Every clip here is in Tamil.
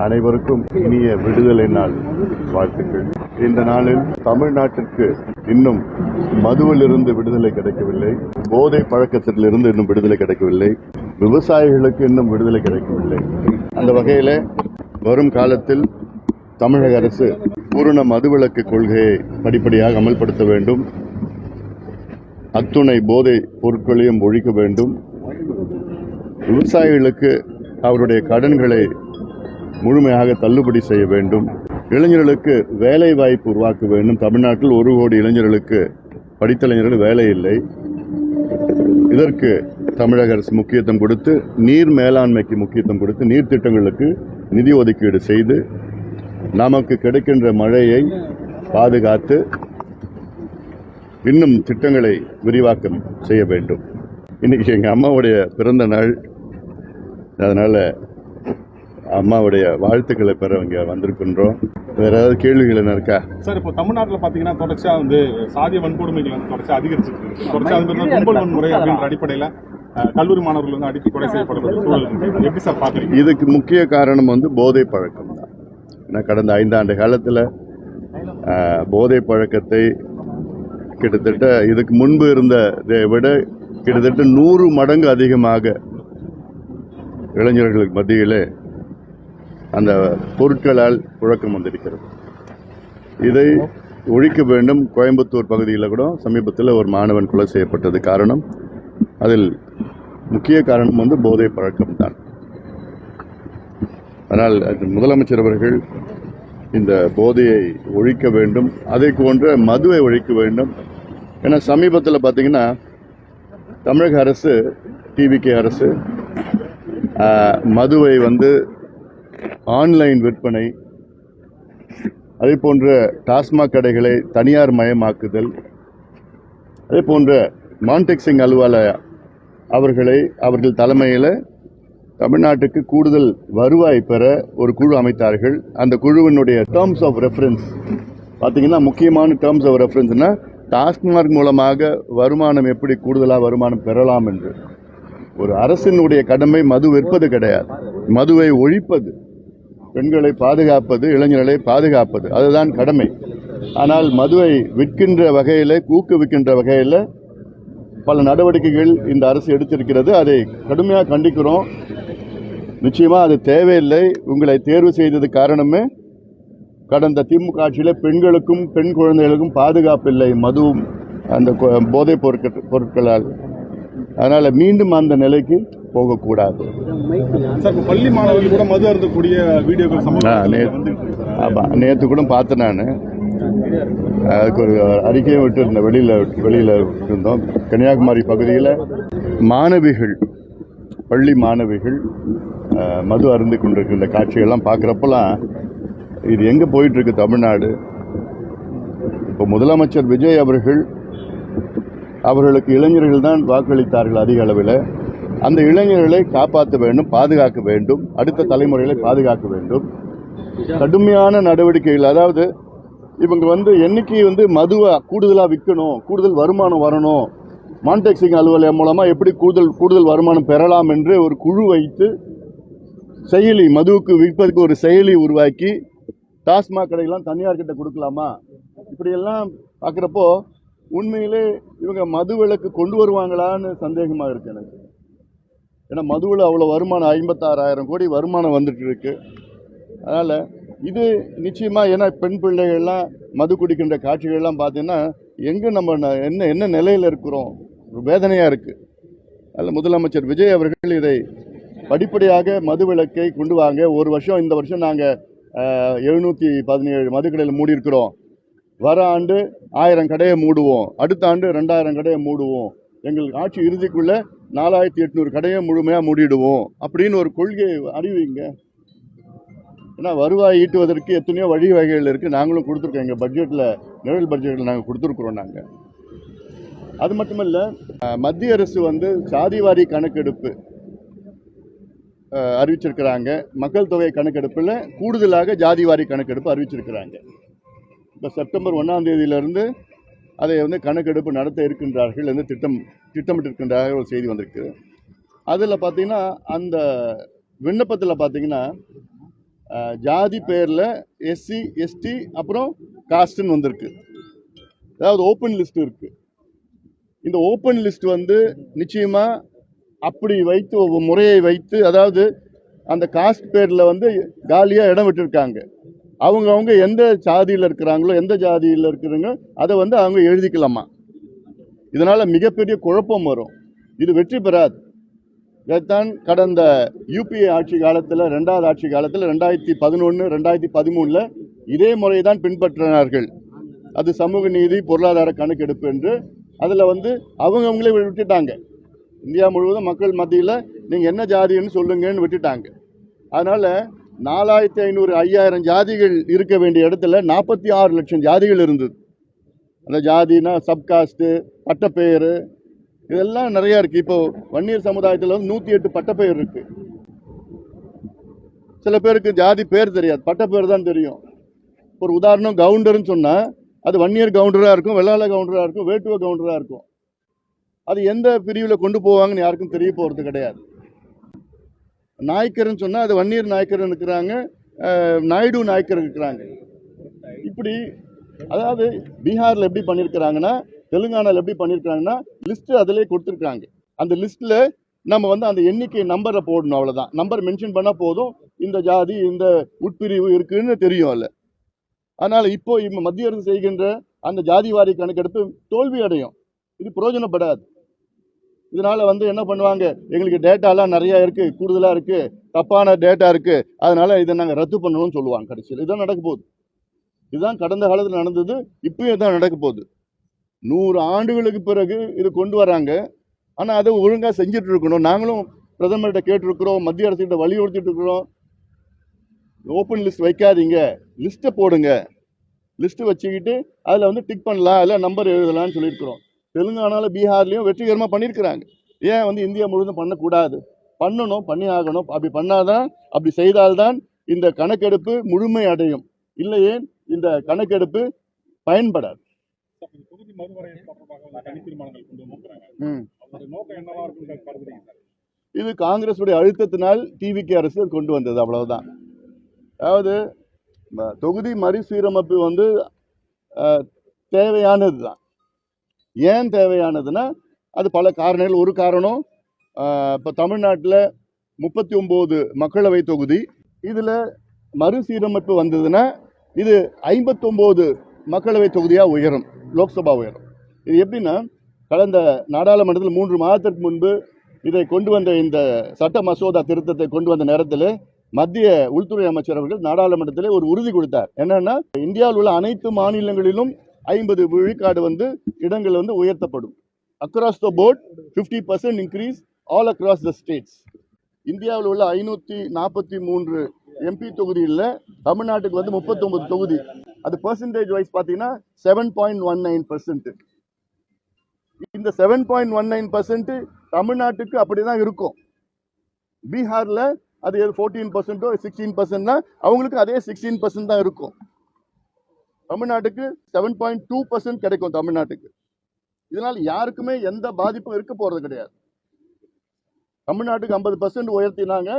அனைவருக்கும் இனிய விடுதலை நாள் வாழ்த்துக்கள். இந்த நாளில் தமிழ்நாட்டிற்கு இன்னும் மதுவிலிருந்து விடுதலை கிடைக்கவில்லை, போதை பழக்கத்திலிருந்து இன்னும் விடுதலை கிடைக்கவில்லை, விவசாயிகளுக்கு இன்னும் விடுதலை கிடைக்கவில்லை. அந்த வகையில் வரும் காலத்தில் தமிழக அரசு பூரண மதுவிலக்கு கொள்கையை படிப்படியாக அமல்படுத்த வேண்டும். அத்துணை போதை பொருட்களையும் ஒழிக்க வேண்டும். விவசாயிகளுக்கு அவருடைய கடன்களை முழுமையாக தள்ளுபடி செய்ய வேண்டும். இளைஞர்களுக்கு வேலை வாய்ப்பு உருவாக்க வேண்டும். தமிழ்நாட்டில் 1 கோடி இளைஞர்களுக்கு, படித்த இளைஞர்கள் வேலை இல்லை. இதற்கு தமிழக அரசு முக்கியத்துவம் கொடுத்து, நீர் மேலாண்மைக்கு முக்கியத்துவம் கொடுத்து, நீர் திட்டங்களுக்கு நிதி ஒதுக்கீடு செய்து நமக்கு கிடைக்கின்ற மழையை பாதுகாத்து இன்னும் திட்டங்களை விரிவாக்கம் செய்ய வேண்டும். இன்னைக்கு எங்கள் அம்மாவுடைய பிறந்த நாள், அதனால் அம்மாவுடைய வாழ்த்துக்களை பெற இங்கே வந்திருக்கின்றோம். வேற ஏதாவது கேள்விகள் என்ன இருக்கா சார்? இப்போ தமிழ்நாட்டில் பார்த்தீங்கன்னா தொடர்ச்சியாக சாதிய வன்கொடுமைகள் தொடர்ச்சியாக அதிகரிச்சிட்டு இருக்கு. தொடர்ச்சியாக கும்பல் வன்முறை அப்படின்ற அடிப்படையில் கல்லூரி மாணவர்கள் அடித்து கொலை செய்யப்படுறது சூழல் எப்படி சார் பார்க்குறீங்க? இதுக்கு முக்கிய காரணம் போதை பழக்கம் தான். ஏன்னா கடந்த 5 ஆண்டு காலத்தில் போதை பழக்கத்தை கிட்டத்தட்ட இதுக்கு முன்பு இருந்ததை விட கிட்டத்தட்ட 100 மடங்கு அதிகமாக இளைஞர்களுக்கு மத்தியிலே அந்த பொருட்களால் புழக்கம் வந்திருக்கிறது. இதை ஒழிக்க வேண்டும். கோயம்புத்தூர் பகுதியில் கூட சமீபத்தில் ஒரு மாணவன் கொலை செய்யப்பட்டது. காரணம், அதில் முக்கிய காரணம் போதை பழக்கம் தான். ஆனால் முதலமைச்சர் அவர்கள் இந்த போதையை ஒழிக்க வேண்டும், அதை போன்ற மதுவை ஒழிக்க வேண்டும். ஏன்னா சமீபத்தில் பார்த்தீங்கன்னா தமிழக அரசு, டிவிகே அரசு மதுவை ஆன்லைன் விற்பனை, அதே போன்ற டாஸ்மாக் கடைகளை தனியார் மயமாக்குதல், அதே போன்ற மான்டெக்சிங் அலுவலக அவர்கள் தலைமையில் தமிழ்நாட்டுக்கு கூடுதல் வருவாய் பெற ஒரு குழு அமைத்தார்கள். அந்த குழுவினுடைய டேர்ம்ஸ் ஆஃப் ரெஃபரன்ஸ் பார்த்தீங்கன்னா, முக்கியமான டேர்ம்ஸ் ஆஃப் ரெஃபரன்ஸ்னா டாஸ்மாக் மூலமாக வருமானம் எப்படி கூடுதலாக வருமானம் பெறலாம் என்று. ஒரு அரசினுடைய கடமை மது விற்பது கிடையாது, மதுவை ஒழிப்பது, பெண்களை பாதுகாப்பது, இளைஞர்களை பாதுகாப்பது, அதுதான் கடமை. ஆனால் மதுவை விற்கின்ற வகையில், ஊக்குவிக்கின்ற வகையில் பல நடவடிக்கைகள் இந்த அரசு எடுத்திருக்கிறது. அதை கடுமையாக கண்டிக்கிறோம். நிச்சயமா அது தேவையில்லை. உங்களை தேர்வு செய்தது காரணமே கடந்த திமுக ஆட்சியில் பெண்களுக்கும் பெண் குழந்தைகளுக்கும் பாதுகாப்பு இல்லை மதுவும் அந்த போதைப் பொருட்களால். அதனால மீண்டும் அந்த நிலைக்கு போகக்கூடாது. பள்ளி மாணவர்கள் கூட மது அருந்தக்கூடிய வீடியோக்கள் நேற்று கூட பார்த்தேன். நான் அதுக்கு ஒரு அறிக்கையை விட்டுருந்தேன், வெளியில் விட்டுருந்தோம். கன்னியாகுமரி பகுதியில் பள்ளி மாணவிகள் மது அருந்து கொண்டிருக்கின்ற காட்சிகள்லாம் பார்க்குறப்பெல்லாம் இது எங்கே போயிட்டுருக்கு தமிழ்நாடு? இப்போ முதலமைச்சர் விஜய் அவர்களுக்கு இளைஞர்கள் தான் வாக்களித்தார்கள் அதிக அளவில். அந்த இளைஞர்களை காப்பாற்ற வேண்டும், பாதுகாக்க வேண்டும், அடுத்த தலைமுறைகளை பாதுகாக்க வேண்டும். கடுமையான நடவடிக்கைகள், அதாவது இவங்க என்னைக்கு மதுவை கூடுதலாக விற்கணும், கூடுதல் வருமானம் வரணும், மான்டெக்சிங் அலுவலகம் மூலமாக எப்படி கூடுதல் வருமானம் பெறலாம் என்று ஒரு குழு வைத்து செயலி, மதுவுக்கு விற்பதற்கு ஒரு செயலி உருவாக்கி டாஸ்மாக் கடைகள்லாம் தனியார் கிட்ட கொடுக்கலாமா, இப்படியெல்லாம் பார்க்குறப்போ உண்மையிலே இவங்க மது விலக்கு கொண்டு வருவாங்களான்னு சந்தேகமாக இருக்கு எனக்கு. ஏன்னா மதுவில் அவ்வளோ வருமானம், 56,000 கோடி வருமானம் வந்துட்டு இருக்கு. அதனால் இது நிச்சயமாக, ஏன்னா பெண் பிள்ளைகள்லாம் மது குடிக்கின்ற காட்சிகள்லாம் பார்த்தீங்கன்னா எங்கே நம்ம என்ன நிலையில் இருக்கிறோம், வேதனையாக இருக்குது. அதில் முதலமைச்சர் விஜய் அவர்கள் இதை படிப்படியாக மது விலக்கை கொண்டு வாங்க. ஒரு வருஷம், இந்த வருஷம் நாங்கள் 717 மதுக்கடையில் மூடி இருக்கிறோம், வர ஆண்டு 1000 கடையை மூடுவோம், அடுத்த ஆண்டு 2000 கடையை மூடுவோம், எங்களுக்கு ஆட்சி இறுதிக்குள்ள 4800 கடையை முழுமையாக மூடிடுவோம் அப்படின்னு ஒரு கொள்கையை அறிவிங்க. ஏன்னா வருவாய் ஈட்டுவதற்கு எத்தனையோ வழிவகைகள் இருக்குது, நாங்களும் கொடுத்துருக்கோம். எங்கள் பட்ஜெட்டில், நிழல் பட்ஜெட்டில் நாங்கள் கொடுத்துருக்குறோம். நாங்கள் அது மட்டுமல்ல, மத்திய அரசு சாதிவாரி கணக்கெடுப்பு அறிவிச்சிருக்கிறாங்க. மக்கள் தொகை கணக்கெடுப்பில் கூடுதலாக ஜாதிவாரி கணக்கெடுப்பு அறிவிச்சிருக்கிறாங்க. இப்போ செப்டம்பர் 1ஆம் தேதியிலிருந்து அதை கணக்கெடுப்பு நடத்த இருக்கின்றார்கள் என்று திட்டமிட்டிருக்கின்றார்கள் ஒரு செய்தி வந்திருக்கு. அதில் பார்த்தீங்கன்னா, அந்த விண்ணப்பத்தில் பார்த்தீங்கன்னா ஜாதி பேரில் எஸ்சி எஸ்டி அப்புறம் காஸ்ட்னு வந்திருக்கு. அதாவது ஓப்பன் லிஸ்ட் இருக்கு. இந்த ஓப்பன் லிஸ்ட் வந்து நிச்சயமா அப்படி வைத்து ஒரு முறையை வைத்து, அதாவது அந்த காஸ்ட் பேரில் வந்து காலியாக இடம் விட்டுருக்காங்க. அவங்க எந்த ஜாதியில் இருக்கிறாங்களோ, எந்த ஜாதியில் இருக்கிறாங்க அதை வந்து அவங்க எழுதிக்கலாமா. இதனால மிகப்பெரிய குழப்பம் வரும். இது வெற்றி பெறாது. இதைத்தான் கடந்த யூபிஏ ஆட்சி காலத்தில், ரெண்டாவது ஆட்சி காலத்தில் 2011 2013 இதே முறை தான் பின்பற்றினார்கள். அது சமூக நீதி பொருளாதார கணக்கெடுப்பு என்று அதில் வந்து அவங்களே விட்டுட்டாங்க. இந்தியா முழுவதும் மக்கள் மத்தியில் நீங்கள் என்ன ஜாதின்னு சொல்லுங்கன்னு விட்டுட்டாங்க. அதனால் 4500 5000 ஜாதிகள் இருக்க வேண்டிய இடத்துல 46 லட்சம் ஜாதிகள் இருந்தது. அந்த ஜாதினா சப்காஸ்ட்டு, பட்டப்பெயர், இதெல்லாம் நிறையா இருக்குது. இப்போ வன்னியர் சமுதாயத்தில் வந்து 108 பட்டப்பெயர் இருக்குது. சில பேருக்கு ஜாதி பேர் தெரியாது, பட்டப்பெயர் தான் தெரியும். ஒரு உதாரணம், கவுண்டர்னு சொன்னால் அது வன்னியர் கவுண்டராக இருக்கும், வெள்ளாள கவுண்டராக இருக்கும், வேட்டுவ கவுண்டராக இருக்கும். அது எந்த பிரிவில் கொண்டு போவாங்கன்னு யாருக்கும் தெரிய போகிறது கிடையாது. நாய்க்கர்னு சொன்னால் அது வன்னியர் நாய்க்கர் இருக்கிறாங்க, நாயுடு நாய்க்கர் இருக்கிறாங்க. இப்படி அதாவது பீகாரில் எப்படி பண்ணியிருக்கிறாங்கன்னா, தெலுங்கானாவில் எப்படி பண்ணியிருக்கிறாங்கன்னா, லிஸ்ட்டு அதிலே கொடுத்துருக்காங்க. அந்த லிஸ்ட்டில் நம்ம வந்து அந்த எண்ணிக்கை நம்பரை போடணும், அவ்வளோதான். நம்பர் மென்ஷன் பண்ணால் போதும், இந்த ஜாதி இந்த உட்பிரிவு இருக்குன்னு தெரியும் அதில். அதனால் இப்போ மத்திய அரசு செய்கின்ற அந்த ஜாதிவாரி கணக்கெடுப்பு தோல்வி அடையும். இது பிரயோஜனப்படாது. இதனால வந்து என்ன பண்ணுவாங்க, எங்களுக்கு டேட்டாலாம் நிறையா இருக்குது, கூடுதலாக இருக்குது, தப்பான டேட்டா இருக்குது, அதனால இதை நாங்கள் ரத்து பண்ணணும்னு சொல்லுவாங்க. கடைசியில் இதுதான் நடக்க போகுது. இதுதான் கடந்த காலத்தில் நடந்தது, இப்பயும் தான் நடக்க போகுது. 100 ஆண்டுகளுக்கு பிறகு இது கொண்டு வராங்க. ஆனால் அதை ஒழுங்காக செஞ்சுட்டு இருக்கணும். நாங்களும் பிரதமர்கிட்ட கேட்டிருக்கிறோம், மத்திய அரசுகிட்ட வலியுறுத்திட்டு இருக்கிறோம். ஓப்பன் லிஸ்ட் வைக்காதீங்க, லிஸ்ட்டை போடுங்க. லிஸ்ட்டு வச்சுக்கிட்டு அதில் வந்து டிக் பண்ணலாம், அதில் நம்பர் எழுதலாம்னு சொல்லியிருக்கிறோம். தெலுங்கானாவில் பீகார்லேயும் வெற்றிகரமாக பண்ணியிருக்கிறாங்க. ஏன் வந்து இந்தியா முழுவதும் பண்ணக்கூடாது? பண்ணணும், பண்ணி ஆகணும். அப்படி பண்ணாதான், அப்படி செய்தால்தான் இந்த கணக்கெடுப்பு முழுமை அடையும். இல்லையே இந்த கணக்கெடுப்பு பயன்படாது. தொகுதி மறுவரையறை தொடர்பாக தனி தீர்மானங்கள் கொண்டு வந்திருக்கிறாங்க. அதோட நோக்கம் என்னவா இருக்குன்னு கருதுறீங்க? இது காங்கிரஸுடைய அழுத்தத்தினால் டிவிகே அரசு கொண்டு வந்தது, அவ்வளவுதான். அதாவது தொகுதி மறுசீரமைப்பு வந்து தேவையானது தான். ஏன் தேவையானதுன்னா, அது பல காரணங்கள். ஒரு காரணம், இப்போ தமிழ்நாட்டில் 39 மக்களவை தொகுதி, இதில் மறுசீரமைப்பு வந்ததுன்னா இது 59 மக்களவை தொகுதியாக உயரும், லோக்சபா உயரும். இது எப்படின்னா, கடந்த நாடாளுமன்றத்தில் 3 மாதத்திற்கு முன்பு இதை கொண்டு வந்த, இந்த சட்ட மசோதா திருத்தத்தை கொண்டு வந்த நேரத்தில் மத்திய உள்துறை அமைச்சர் அவர்கள் நாடாளுமன்றத்திலே ஒரு உறுதி கொடுத்தார். என்னன்னா, இந்தியாவில் உள்ள அனைத்து மாநிலங்களிலும் 50 விழுக்காடு வந்து இடங்கள் வந்து உயர்த்தப்படும். Across the board 50% increase all across the states. இந்தியாவில் உள்ள 543 எம்பி தொகுதியில் தமிழ்நாட்டுக்கு வந்து 39 தொகுதி. அது பர்சன்டேஜ் வைஸ் பார்த்தீங்கன்னா 7.19%. இந்த 7.19% தமிழ்நாட்டுக்கு அப்படிதான் இருக்கும். பீகாரில் அது 14% 16%, அவங்களுக்கு அதே 16% தான் இருக்கும். தமிழ்நாட்டுக்கு 7.2% கிடைக்கும் தமிழ்நாட்டுக்கு. இதனால் யாருக்குமே எந்த பாதிப்பும் இருக்க போறது கிடையாது. தமிழ்நாட்டுக்கு 50% உயர்த்தினாங்க,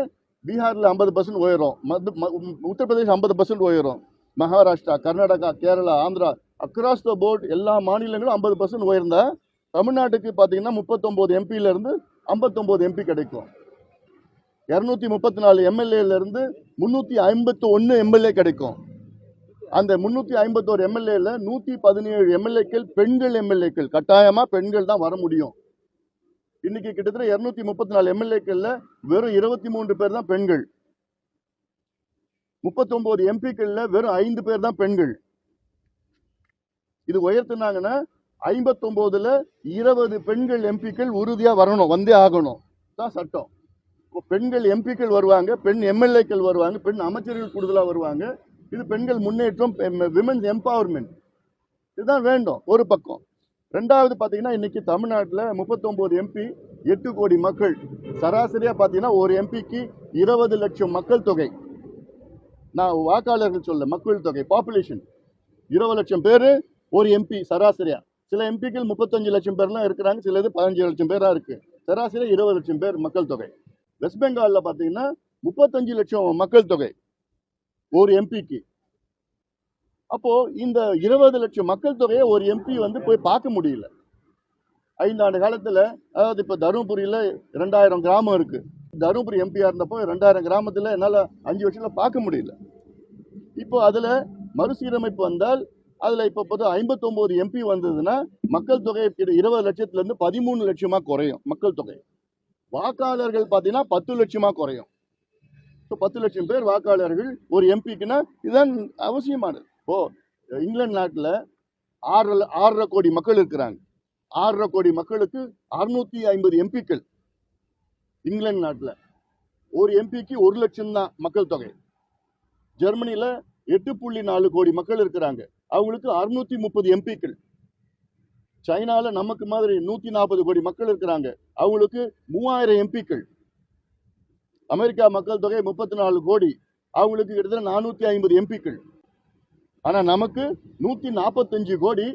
பீகாரில் 50% உயரும், உத்தரப்பிரதேஷ் 50% உயரும், Maharashtra, Karnataka, Kerala, Andhra, across the board எல்லா மாநிலங்களும் 50% உயர்ந்தா தமிழ்நாட்டுக்கு பார்த்தீங்கன்னா 39 எம்பியிலிருந்து 59 எம்பி கிடைக்கும். 234 எம்எல்ஏலேருந்து 351 எம்எல்ஏ கிடைக்கும். அந்த 351 எம்எல்ஏல 117 எம்எல்ஏக்கள் பெண்கள் எம்எல்ஏக்கள். கட்டாயமாக பெண்கள் தான் வர முடியும். இன்னைக்கு கிட்டத்தட்ட 234 எம்எல்ஏக்கள்ல வெறும் 23 பேர் தான் பெண்கள். 39 எம்பிக்கள்ல வெறும் 5 பேர் தான் பெண்கள். இது உயர்த்தினாங்கன்னா 59ல 20 பெண்கள் எம்பிக்கள் உறுதியா வரணும், வந்தே ஆகணும் தான் சட்டம். பெண்கள் எம்பிக்கள் வருவாங்க, பெண் எம்எல்ஏக்கள் வருவாங்க, பெண் அமைச்சர்கள் கூடுதலா வருவாங்க. இது பெண்கள் முன்னேற்றம், விமென்ஸ் எம்பவர்மெண்ட், இதுதான் வேண்டும் ஒரு பக்கம். ரெண்டாவது பார்த்தீங்கன்னா, இன்னைக்கு தமிழ்நாட்டில் 39 எம்பி 8 கோடி மக்கள். சராசரியா பார்த்தீங்கன்னா ஒரு எம்பிக்கு 20 லட்சம் மக்கள் தொகை. நான் வாக்காளர்கள் சொல்ல, மக்கள் தொகை, பாப்புலேஷன் 20 லட்சம் பேர் ஒரு எம்பி சராசரியா. சில எம்பிக்கள் 35 லட்சம் பேர்லாம் இருக்கிறாங்க, சிலது 15 லட்சம் பேரா இருக்கு. சராசரியா 20 லட்சம் பேர் மக்கள் தொகை. வெஸ்ட் பெங்காலில் பார்த்தீங்கன்னா 35 லட்சம் மக்கள் தொகை. ஒரு எம்பிக்கு. அப்போ இந்த 20 லட்சம் மக்கள் தொகையை ஒரு எம்பி வந்து போய் பார்க்க முடியல. 5 ஆண்டு காலத்துல, அதாவது இப்ப தருமபுரியில 2000 கிராமம் இருக்கு. தருமபுரி எம்பியா இருந்தப்போ 2000 கிராமத்துல என்னால 5 வருஷத்துல பார்க்க முடியல. இப்போ அதுல மறுசீரமைப்பு வந்தால் அதுல இப்ப 59 எம்பி வந்ததுன்னா மக்கள் தொகை 20 லட்சத்துல இருந்து 13 லட்சமா குறையும் மக்கள் தொகை. வாக்காளர்கள் பாத்தீங்கன்னா 10 லட்சமா குறையும். 10 லட்சம் பேர் வாக்காளர்கள் ஒரு எம்பிக்குன்னா இதுதான் அவசியமானது. இப்போ இங்கிலாந்து நாட்டுல 6.5 கோடி மக்கள் இருக்கிறாங்க. 6.5 கோடி மக்களுக்கு 650 எம்பிக்கள். இங்கிலாந்து நாட்டுல ஒரு எம்பிக்கு 1 லட்சம் தான் மக்கள் தொகை. ஜெர்மனில 8.4 கோடி மக்கள் இருக்கிறாங்க, அவங்களுக்கு 630 எம்பிக்கள். சைனால நமக்கு மாதிரி 140 கோடி மக்கள் இருக்கிறாங்க, அவங்களுக்கு 3000 எம்பிக்கள். அமெரிக்கா மக்கள் தொகை 34 கோடி, அவங்களுக்கு கிட்டத்தட்ட 450 எம்பிக்கள். ஆனா நமக்கு 145 கோடி,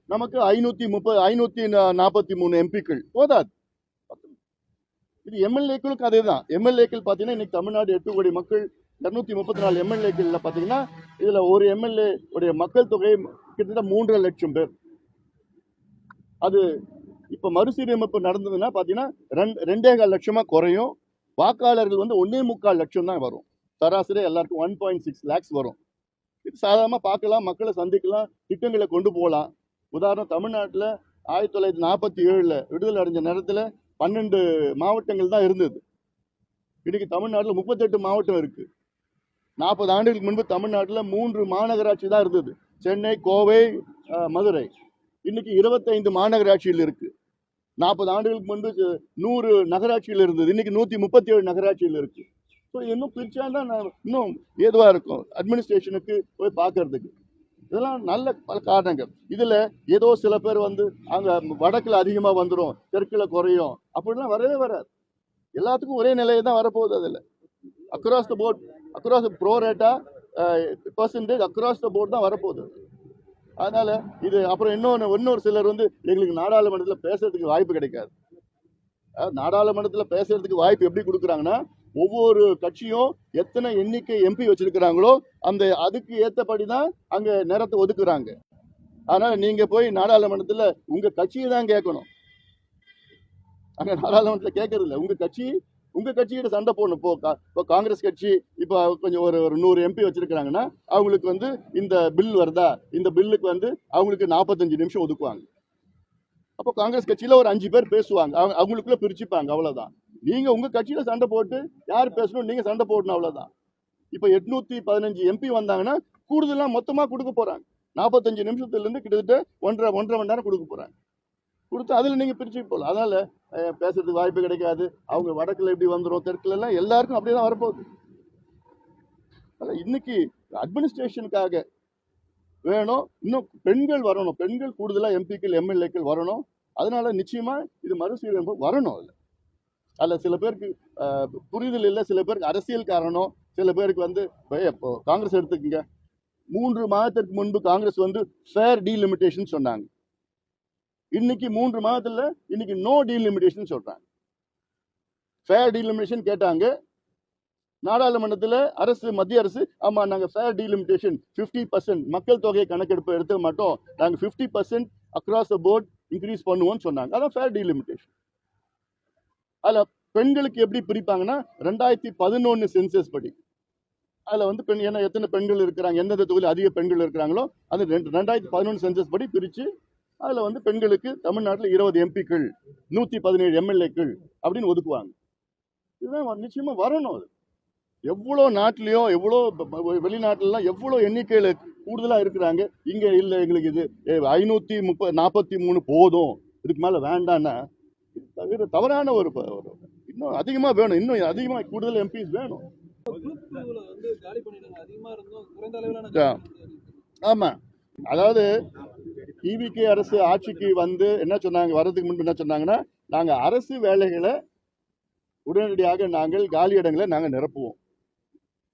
நமக்கு 543 எம்பிக்கள் போதாது. இது எம்எல்ஏக்களுக்கு அதேதான். எம்எல்ஏக்கள் பாத்தீங்கன்னா இன்னைக்கு தமிழ்நாடு 8 கோடி மக்கள், 234 எம்எல்ஏக்கள்ல பாத்தீங்கன்னா இதுல ஒரு எம்எல்ஏ உடைய மக்கள் தொகை கிட்டத்தட்ட 3.5 லட்சம் பேர். அது இப்ப மறுசீரமைப்பு நடந்ததுன்னா பாத்தீங்கன்னா 2.25 லட்சமா குறையும். வாக்காளர்கள் வந்து 1.25 லட்சம் தான் வரும். சராசரி எல்லாருக்கும் 1.6 lakhs வரும். இது சாதாரணமா பார்க்கலாம், மக்களை சந்திக்கலாம், திட்டங்களை கொண்டு போகலாம். உதாரணம், தமிழ்நாட்டில் 1947 விடுதலை அடைஞ்ச நேரத்தில் 12 மாவட்டங்கள் தான் இருந்தது. இன்னைக்கு தமிழ்நாட்டில் 38 மாவட்டம் இருக்கு. 40 ஆண்டுகளுக்கு முன்பு தமிழ்நாட்டில் 3 மாநகராட்சி தான் இருந்தது, சென்னை, கோவை, மதுரை. இன்னைக்கு 25 மாநகராட்சியில் இருக்கு. 40 ஆண்டுகளுக்கு முன்பு 100 நகராட்சியில் இருந்தது, இன்னைக்கு 137 நகராட்சியில் இருக்கு. ஸோ இன்னும் பிரிச்சா தான் இன்னும் ஏதுவா இருக்கும் அட்மினிஸ்ட்ரேஷனுக்கு போய் பார்க்கறதுக்கு. இதெல்லாம் நல்ல பல காரணங்கள். இதுல ஏதோ சில பேர் வந்து அங்க வடக்குல அதிகமா வந்துடும், தெற்குல குறையும், அப்படிலாம் வரவே வராது. எல்லாத்துக்கும் ஒரே நிலையை தான் வரப்போகுது. அதுல across the board, across pro rata percentage across the board தான் வரப்போகுது. அதனால இது அப்புறம் இன்னொரு சிலர் வந்து எங்களுக்கு நாடாளுமன்றத்தில் பேசுறதுக்கு வாய்ப்பு கிடைக்காது. நாடாளுமன்றத்தில் பேசுறதுக்கு வாய்ப்பு எப்படி கொடுக்குறாங்கன்னா, ஒவ்வொரு கட்சியும் எத்தனை எண்ணிக்கை எம்பி வச்சிருக்கிறாங்களோ அந்த அதுக்கு ஏற்றபடி தான் அங்க நேரத்தை ஒதுக்குறாங்க. அதனால நீங்க போய் நாடாளுமன்றத்தில் உங்க கட்சியை தான் கேட்கணும். அங்க நாடாளுமன்றத்தில் கேட்கறது இல்லை, உங்க கட்சியிட சண்டை போடணும். இப்போ காங்கிரஸ் கட்சி இப்போ கொஞ்சம் ஒரு 100 எம்பி வச்சிருக்கிறாங்கன்னா அவங்களுக்கு வந்து இந்த பில் வருதா, இந்த பில்லுக்கு வந்து அவங்களுக்கு 45 நிமிஷம் ஒதுக்குவாங்க. அப்போ காங்கிரஸ் கட்சியில ஒரு 5 பேர் பேசுவாங்க, அவங்களுக்குள்ள பிரிச்சுப்பாங்க, அவ்வளவுதான். நீங்க உங்க கட்சியில சண்டை போட்டு யார் பேசணும், நீங்க சண்டை போடணும், அவ்வளவுதான். இப்ப 815 எம்பி வந்தாங்கன்னா கூடுதலா மொத்தமா கொடுக்க போறாங்க. 45 நிமிஷத்துல இருந்து கிட்டத்தட்ட 1.5 மணி நேரம் கொடுக்க போறாங்க. கொடுத்து அதுல நீங்க பிரிச்சு போகலாம். அதனால பேசுறதுக்கு வாய்ப்பு கிடைக்காது. அவங்க வடக்குல எப்படி வந்துடும், தெற்குல எல்லாம் எல்லாருக்கும் அப்படியேதான் வரப்போகுது. இன்னைக்கு அட்மினிஸ்ட்ரேஷனுக்காக வேணும், இன்னும் பெண்கள் வரணும், பெண்கள் கூடுதலா எம்பிக்கள் எம்எல்ஏக்கள் வரணும். அதனால நிச்சயமா இது மறுசீரமைப்பு வரணும். அதுல சில பேருக்கு புரிதல் இல்லை, சில பேருக்கு அரசியல் காரணம், சில பேருக்கு வந்து காங்கிரஸ் எடுத்துக்கங்க. 3 மாதத்திற்கு முன்பு காங்கிரஸ் வந்து ஃபேர் டீலிமிட்டேஷன் சொன்னாங்க. இன்னைக்கு 3 மாதத்துல இன்னைக்கு நோ டீலிமிட்டேஷன் சொல்றாங்க. ஃபேர் டீலிமிட்டேஷன் கேட்டாங்க நாடாளுமன்றத்தில், மத்திய அரசு ஆமா நாங்க ஃபேர் டீலிமிட்டேஷன் 50% மக்கள் தொகை கணக்கெடுப்பு எடுக்க மாட்டோம், நாங்க 50% அக்ராஸ் த போர்ட் இன்க்ரீஸ் பண்ணுவோம்னு சொன்னாங்க. அதான் ஃபேர் டீலிமிட்டேஷன். அதுல பெண்களுக்கு எப்படி பிரிப்பாங்கன்னா 2011 சென்சஸ் படி அதுல வந்து எத்தனை பெண்கள் இருக்கிறாங்க, எந்தெந்த தொகுதியில் அதிக பெண்கள் இருக்கிறாங்களோ அது 2011 சென்சஸ் படி பிரிச்சு அதுல வந்து பெண்களுக்கு தமிழ்நாட்டில் 20 எம்பிக்கள் 117 எம்எல்ஏக்கள் அப்படின்னு ஒதுக்குவாங்க. இதுதான் நிச்சயமா வரணும். அது எவ்வளோ நாட்டிலையும் எவ்வளோ வெளிநாட்டிலாம் எவ்வளோ எண்ணிக்கையில கூடுதலா இருக்கிறாங்க, இங்க இல்லை எங்களுக்கு இது 543 போதும், இதுக்கு மேல வேண்டாம்னா தவறான ஒரு இன்னும் அதிகமா வேணும், இன்னும் அதிகமா கூடுதல் எம்பிஸ் வேணும். ஆமா, அதாவது டிவிகே அரசு ஆட்சிக்கு வந்து என்ன சொன்னாங்க, வர்றதுக்கு முன்பு என்ன சொன்னாங்கன்னா, நாங்க அரசு வேலைகளை உடனடியாக நாங்கள் காலி இடங்களை நாங்க நிரப்புவோம்.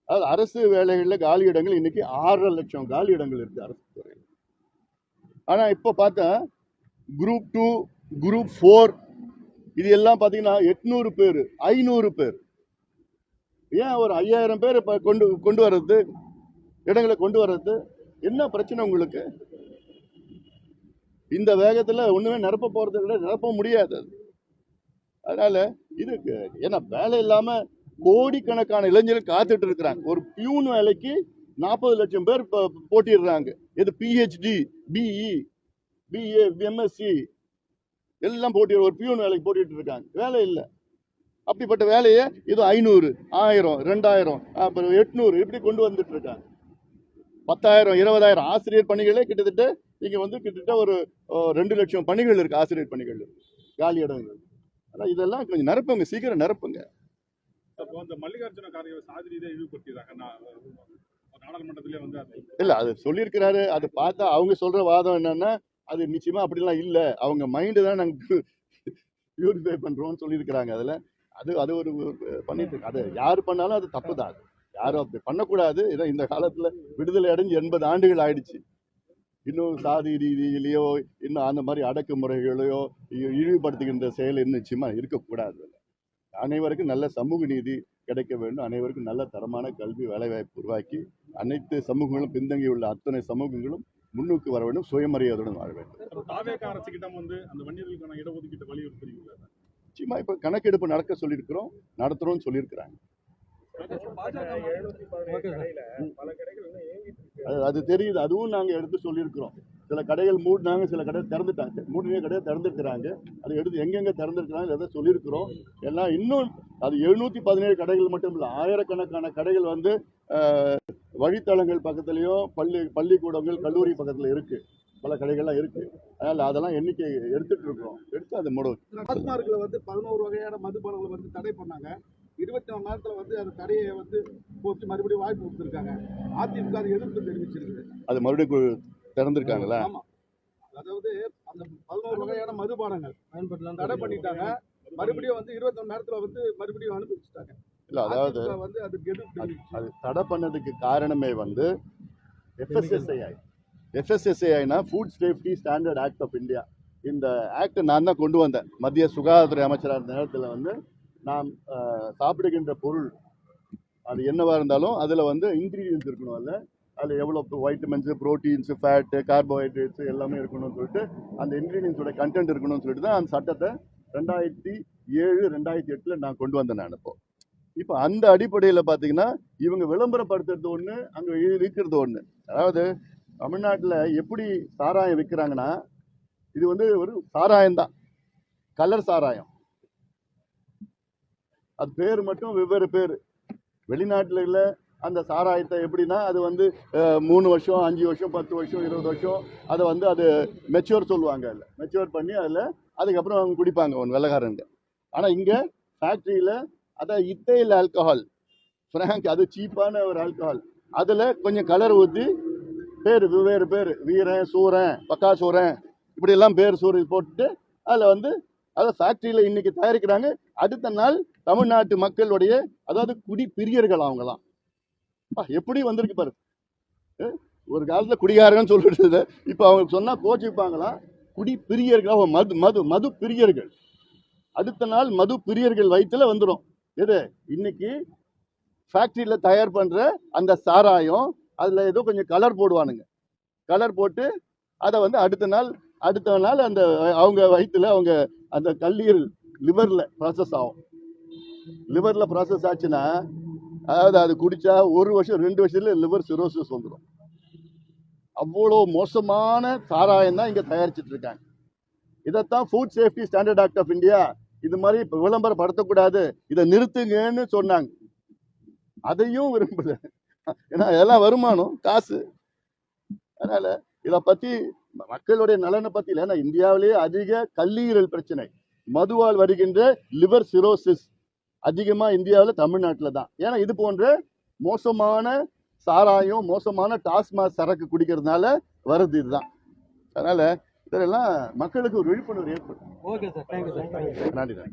அதாவது அரசு வேலைகளில் காலி இடங்கள் இன்னைக்கு 6.5 லட்சம் காலி இடங்கள் இருக்கு அரசு துறையில். ஆனா இப்ப பார்த்தா குரூப் 2 குரூப் 4 இது எல்லாம் பாத்தீங்கன்னா 800 பேர் 500 பேர். ஏன் ஒரு 5000 பேர் கொண்டு வர்றது? இடங்களை கொண்டு வர்றது என்ன பிரச்சனை உங்களுக்கு? இந்த வேகத்துல ஒண்ணுமே நிரப்ப போறது விட நிரப்ப முடியாது. அதனால இதுக்கு ஏன்னா வேலை இல்லாம கோடிக்கணக்கான இளைஞர்கள் காத்துட்டு இருக்கிறாங்க. ஒரு பியூன் வேலைக்கு 40 லட்சம் பேர் போட்டிடுறாங்க. இது PhD, BE, BA, MSc எல்லாம் போட்டி ஒரு பியூன் வேலைக்கு போட்டிட்டு இருக்காங்க. வேலை இல்லை. அப்படிப்பட்ட வேலையை இது 500, 1000, 2000, அப்புறம் 800 இப்படி கொண்டு வந்துட்டு இருக்காங்க. 10,000, 20,000 ஆசிரியர் பணிகளே கிட்டத்தட்ட இங்க கிட்டத்தட்ட ஒரு 2 லட்சம் பணிகள் இருக்கு. ஆசிரியர் பணிகள் காலி இடங்கள். ஆனால் இதெல்லாம் கொஞ்சம் நிரப்புங்க, சீக்கிரம் நிரப்புங்க. இந்த மல்லிகார்ஜுன கார்கே சாதி ரீதியாக இழிவுபடுத்திடுறாங்க. நாடாளுமன்றத்திலே இல்ல அது சொல்லியிருக்கிறாரு. அது பார்த்தா அவங்க சொல்ற வாதம் என்னன்னா அது நிச்சயமா அப்படிலாம் இல்லை, அவங்க மைண்டு தான் நாங்கள் பியூரிஃபை பண்றோம்னு சொல்லியிருக்கிறாங்க. அதுல அது ஒரு பண்ணிட்டு இருக்கு. அது யாரு பண்ணாலும் அது தப்பு தான். அது யாரும் அப்படி பண்ணக்கூடாது. ஏன்னா இந்த காலத்துல விடுதலை அடைஞ்சு 80 ஆண்டுகள் ஆயிடுச்சு. இன்னும் சாதி ரீதியிலேயோ இன்னும் அந்த மாதிரி அடக்குமுறைகளையோ இழிவுபடுத்துகின்ற செயல் நிச்சயமா இருக்கக்கூடாது. அனைவருக்கும் நல்ல சமூக நீதி கிடைக்க வேண்டும். அனைவருக்கும் நல்ல தரமான கல்வி வேலைவாய்ப்பு உருவாக்கி அனைத்து சமூகங்களும் பின்தங்கியுள்ள அத்தனை சமூகங்களும் முன்னுக்கு வர வேண்டும். சுயமரியாதையுடன் வாழ வேண்டும். தாவேகா அரசுகிட்டம் அந்த வன்னியர்களுக்கான இடஒதுக்கீட்டை வலியுறுத்துறீங்களா? நிச்சயமா இப்ப கணக்கெடுப்பு நடக்க சொல்லியிருக்கிறோம், நடத்துறோம்னு சொல்லியிருக்கிறாங்க. அது தெரியுது. அதுவும் நாங்க எடுத்து சொல்லியிருக்கிறோம். சில கடைகள் மூடினாங்க, சில கடை திறந்துட்டாங்க. மூடின கடையை திறந்துருக்கிறாங்க. அதை எடுத்து எங்கெங்க திறந்துருக்கிறாங்க அதை சொல்லியிருக்கிறோம். எல்லாம் இன்னும் அது 717 கடைகள் மட்டும் இல்லை, ஆயிரக்கணக்கான கடைகள் வழித்தளங்கள் பக்கத்துலயும் பள்ளிக்கூடங்கள் கல்லூரி பக்கத்துல இருக்கு. பல கடைகள்லாம் இருக்கு. அதனால அதெல்லாம் எண்ணிக்கை எடுத்துட்டு இருக்கிறோம். எடுத்து அதை மூடுவோம். டாஸ்மார்க்ல 11 வகையான மதுபானங்களை தடை பண்ணாங்க. 24 நேரத்துல அந்த தடையை போட்டு மறுபடியும் வாய்ப்பு கொடுத்துருக்காங்க. அதிமுக அதை எதிர்ப்பு தெரிவிச்சிருக்கு. அது மறுபடியும் திறந்திருக்காங்களா? ஆமா, அதாவது அந்த 11 வகையான மதுபானங்கள் தடை பண்ணிட்டாங்க. மறுபடியும் 24 நேரத்துல மறுபடியும் அனுப்பிச்சிட்டாங்க. இல்ல அதாவது அதுக்கு எதிர்ப்பு அது தடை பண்ணதுக்கு காரணமே FSSAI food safety standard act of India. இந்த ஆக்ட் நான் தான் கொண்டு வந்தேன். மத்திய சுகாதாரத்துறை அமைச்சராக இருந்த நேரத்தில் நாம் சாப்பிடுகின்ற பொருள் அது என்னவா இருந்தாலும் அதில் இன்க்ரீடியன்ஸ் இருக்கணும். அதில் எவ்வளோ வைட்டமின்ஸு, ப்ரோட்டீன்ஸு, ஃபேட்டு, கார்போஹைட்ரேட்ஸு எல்லாமே இருக்கணும்னு சொல்லிட்டு அந்த இன்க்ரீடியன்ஸோட கண்டென்ட் இருக்கணும்னு சொல்லிட்டு தான் அந்த சட்டத்தை 2007, 2008 நான் கொண்டு வந்தேன். நான் இப்போ அந்த அடிப்படையில் பார்த்தீங்கன்னா இவங்க விளம்பரப்படுத்துறது ஒன்று, அங்கே இருக்கிறது ஒன்று. அதாவது தமிழ்நாட்டில் எப்படி சாராயம் விற்கிறாங்கன்னா இது ஒரு சாராயம் தான், கலர் சாராயம். அது பேர் மட்டும் வெவ்வேறு பேர். வெளிநாட்டில் இல்லை அந்த சாராயத்தை எப்படின்னா அது 3 வருஷம், 5 வருஷம், 10 வருஷம், 20 வருஷம் அதை அது மெச்சூர் சொல்லுவாங்க. அதில் மெச்சூர் பண்ணி அதில் அதுக்கப்புறம் அவங்க குடிப்பாங்க வெள்ளைக்காரங்க. ஆனால் இங்கே ஃபேக்ட்ரியில் அதான் இத்தைல் ஆல்கஹால், ஃப்ராங்க், அது சீப்பான ஒரு ஆல்கஹால். அதில் கொஞ்சம் கலர் ஊற்றி பேர் வெவ்வேறு பேர், வீரன், சூரன், பக்காசூரன் இப்படி எல்லாம் பேர் போட்டுட்டு அதில் அதை ஃபேக்ட்ரியில் இன்னைக்கு தயாரிக்கிறாங்க. அடுத்த நாள் தமிழ்நாட்டு மக்களுடைய அதாவது குடி பிரியர்கள் அவங்களாம் எப்படி வந்திருக்கு பாரு. ஒரு காலத்துல குடிகாரங்கன்னு சொல்லிட்டு இப்ப அவங்க சொன்னா கோச்சிப்பாங்களாம். குடி பிரியர்கள், மது மது மது பிரியர்கள். அடுத்த நாள் மது பிரியர்கள் வயிற்றுல வந்துடும். எது இன்னைக்கு ஃபேக்டரியில தயார் பண்ற அந்த சாராயம் அதுல ஏதோ கொஞ்சம் கலர் போடுவானுங்க. கலர் போட்டு அதை அடுத்த நாள் அந்த அவங்க வயிற்றுல அவங்க அந்த கல்லீரல் லிவர்ல ப்ராசஸ் ஆகும். லிவர்ல ப்ராசஸ் ஆச்சுன்னா அதாவது அது குடிச்சா 1 வருஷம் 2 வருஷத்துல லிவர் சிரோசிஸ் வந்துடும். அவ்வளோ மோசமான சாராயம் தான் இங்க தயாரிச்சுட்டு இருக்காங்க. இதைத்தான் food safety standard act of India இது மாதிரி விளம்பரப்படுத்தக்கூடாது, இதை நிறுத்துங்கன்னு சொன்னாங்க. அதையும் விரும்பல. ஏன்னா இதெல்லாம் வருமானம், காசு. அதனால இதை பத்தி மக்களுடைய நலனை பத்தி இல்லை. ஏன்னா இந்தியாவிலேயே அதிக கல்லீரல் பிரச்சனை, மதுவால் வருகின்ற லிவர் சிரோசிஸ் அதிகமா இந்தியாவில் தமிழ்நாட்டில் தான். ஏன்னா இது போன்ற மோசமான சாராயம், மோசமான டாஸ்மாக் சரக்கு குடிக்கிறதுனால வருது இதுதான். அதனால இதெல்லாம் மக்களுக்கு ஒரு விழிப்புணர்வு ஏற்படும். Okay sir, thank you sir. நன்றி.